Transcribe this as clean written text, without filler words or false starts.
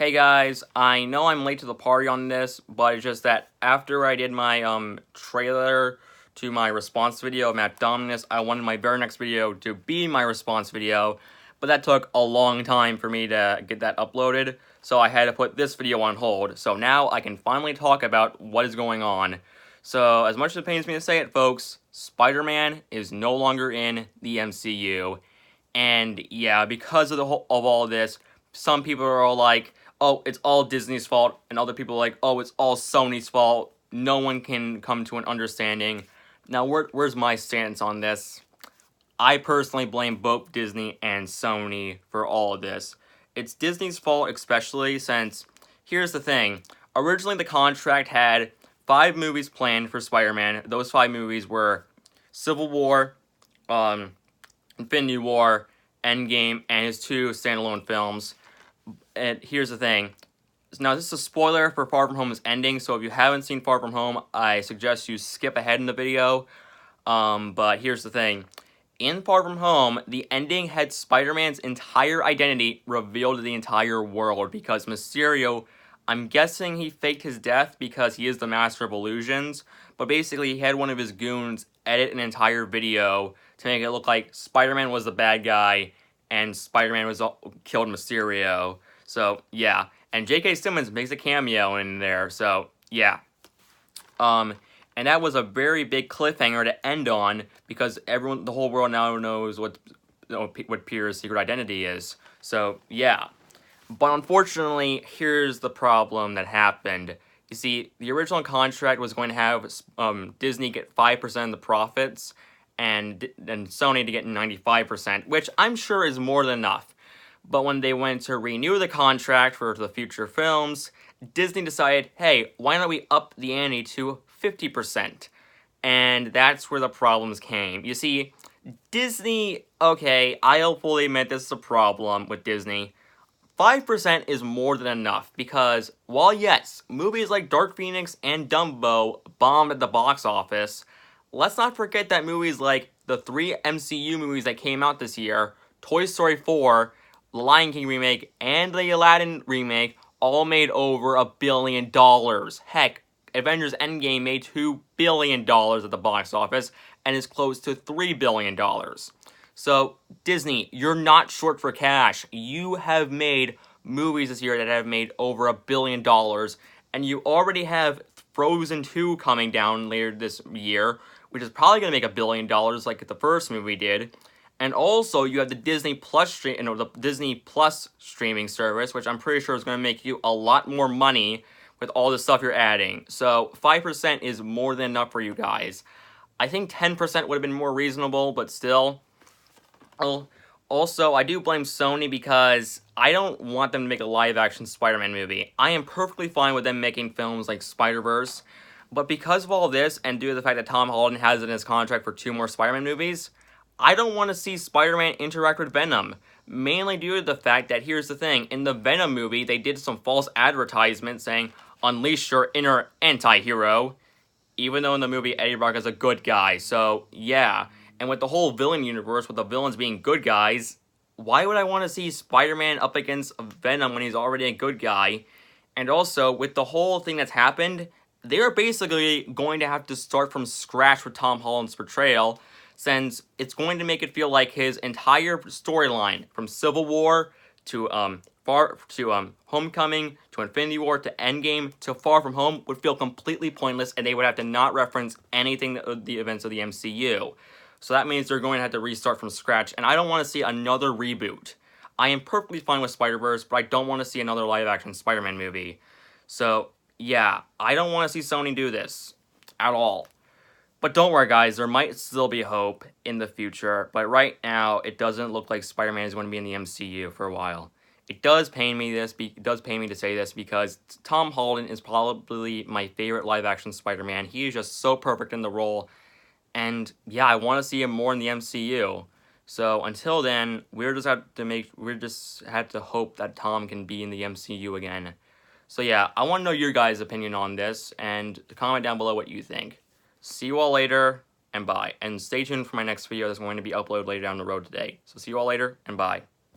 Hey guys, I know I'm late to the party on this, but it's just that after I did my trailer to my response video of Matt Dominus, I wanted my very next video to be my response video, but that took a long time for me to get that uploaded, so I had to put this video on hold. So now I can finally talk about what is going on. So as much as it pains me to say it, folks, Spider-Man is no longer in the MCU. And yeah, because of all this, some people are all like, oh, it's all Disney's fault, and other people are like, oh, it's all Sony's fault. No one can come to an understanding. Now, where's my stance on this? I personally blame both Disney and Sony for all of this. It's Disney's fault, especially since, here's the thing. Originally, the contract had 5 movies planned for Spider-Man. Those 5 movies were Civil War, Infinity War, Endgame, and his 2 standalone films. And here's the thing. Now, this is a spoiler for Far From Home's ending, so if you haven't seen Far From Home, I suggest you skip ahead in the video. But here's the thing. In Far From Home, the ending had Spider-Man's entire identity revealed to the entire world, because Mysterio, I'm guessing he faked his death because he is the master of illusions, but basically he had one of his goons edit an entire video to make it look like Spider-Man was the bad guy and Spider-Man was killed Mysterio. So, yeah. And J.K. Simmons makes a cameo in there, so, yeah. And that was a very big cliffhanger to end on, because the whole world now knows what Peter's secret identity is. So, yeah. But unfortunately, here's the problem that happened. You see, the original contract was going to have Disney get 5% of the profits, and Sony to get 95%, which I'm sure is more than enough. But when they went to renew the contract for the future films, Disney decided, hey, why don't we up the ante to 50%? And that's where the problems came. You see, Disney, okay, I'll fully admit this is a problem with Disney. 5% is more than enough, because while yes, movies like Dark Phoenix and Dumbo bombed at the box office, let's not forget that movies like the 3 MCU movies that came out this year, Toy Story 4, the Lion King remake, and the Aladdin remake all made over $1 billion. Heck, Avengers Endgame made $2 billion at the box office and is close to $3 billion. So, Disney, you're not short for cash. You have made movies this year that have made over $1 billion, and you already have Frozen 2 coming down later this year, which is probably going to make $1 billion like the first movie did. And also, you have the Disney Plus the Disney Plus streaming service, which I'm pretty sure is going to make you a lot more money with all the stuff you're adding. So 5% is more than enough for you guys. I think 10% would have been more reasonable, but still. Also, I do blame Sony because I don't want them to make a live-action Spider-Man movie. I am perfectly fine with them making films like Spider-Verse, but because of all this, and due to the fact that Tom Holland has it in his contract for 2 more Spider-Man movies, I don't want to see Spider-Man interact with Venom, mainly due to the fact that, here's the thing, in the Venom movie, they did some false advertisements saying, unleash your inner anti-hero, even though in the movie Eddie Brock is a good guy, so yeah. And with the whole villain universe, with the villains being good guys, why would I want to see Spider-Man up against Venom when he's already a good guy? And also, with the whole thing that's happened, they're basically going to have to start from scratch with Tom Holland's portrayal, since it's going to make it feel like his entire storyline, from Civil War to Homecoming, to Infinity War, to Endgame, to Far From Home, would feel completely pointless, and they would have to not reference anything of the events of the MCU. So that means they're going to have to restart from scratch, and I don't want to see another reboot. I am perfectly fine with Spider-Verse, but I don't want to see another live-action Spider-Man movie. So, yeah, I don't want to see Sony do this at all. But don't worry, guys, there might still be hope in the future, but right now, it doesn't look like Spider-Man is going to be in the MCU for a while. It does pain me to say this, because Tom Holland is probably my favorite live-action Spider-Man. He is just so perfect in the role, and yeah, I want to see him more in the MCU. So until then, we just had to hope that Tom can be in the MCU again. So yeah, I want to know your guys' opinion on this, and comment down below what you think. See you all later, and bye. And stay tuned for my next video that's going to be uploaded later down the road today. So see you all later, and bye.